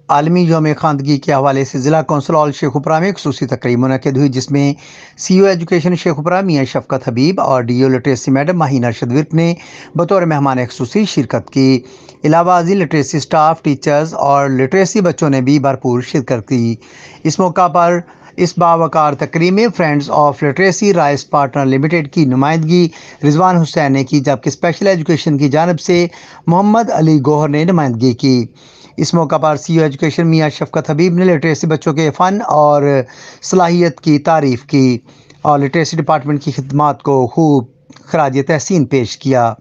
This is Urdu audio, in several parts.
عالمی یوم خواندگی کے حوالے سے ضلع کونسل آل شیخوپورہ میں خصوصی تقریب منعقد ہوئی، جس میں سی او ایجوکیشن شیخوپورہ میاں شفقت حبیب اور D O literacy madam Maheen Arshad work نے بطور مہمان خصوصی شرکت کی۔ علاوہ ازیں لٹریسی سٹاف، ٹیچرز اور لٹریسی بچوں نے بھی بھرپور شرکت کی۔ اس موقع پر اس باوقار تقریب میں friends of literacy rice partner limited کی نمائندگی رضوان حسین نے کی، جبکہ اسپیشل ایجوکیشن کی جانب سے محمد علی گوہر نے نمائندگی کی۔ اس موقع پر سی او ایجوکیشن میاں شفقت حبیب نے لٹریسی بچوں کے فن اور صلاحیت کی تعریف کی اور لٹریسی ڈپارٹمنٹ کی خدمات کو خوب خراج تحسین پیش کیا۔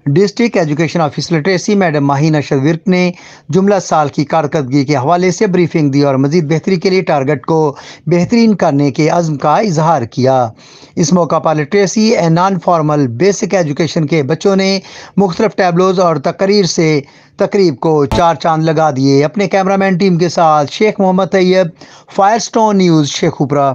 District education officer literacy madam Maheen Arshad work نے جملہ سال کی کارکردگی کے حوالے سے بریفنگ دی اور مزید بہتری کے لیے ٹارگٹ کو بہترین کرنے کے عزم کا اظہار کیا۔ اس موقع پر literacy and non formal basic education کے بچوں نے مختلف ٹیبلوز اور تقریر سے تقریب کو چار چاند لگا دیے۔ اپنے کیمرہ مین ٹیم کے ساتھ شیخ محمد طیب، فائر سٹون نیوز شیخوپورہ۔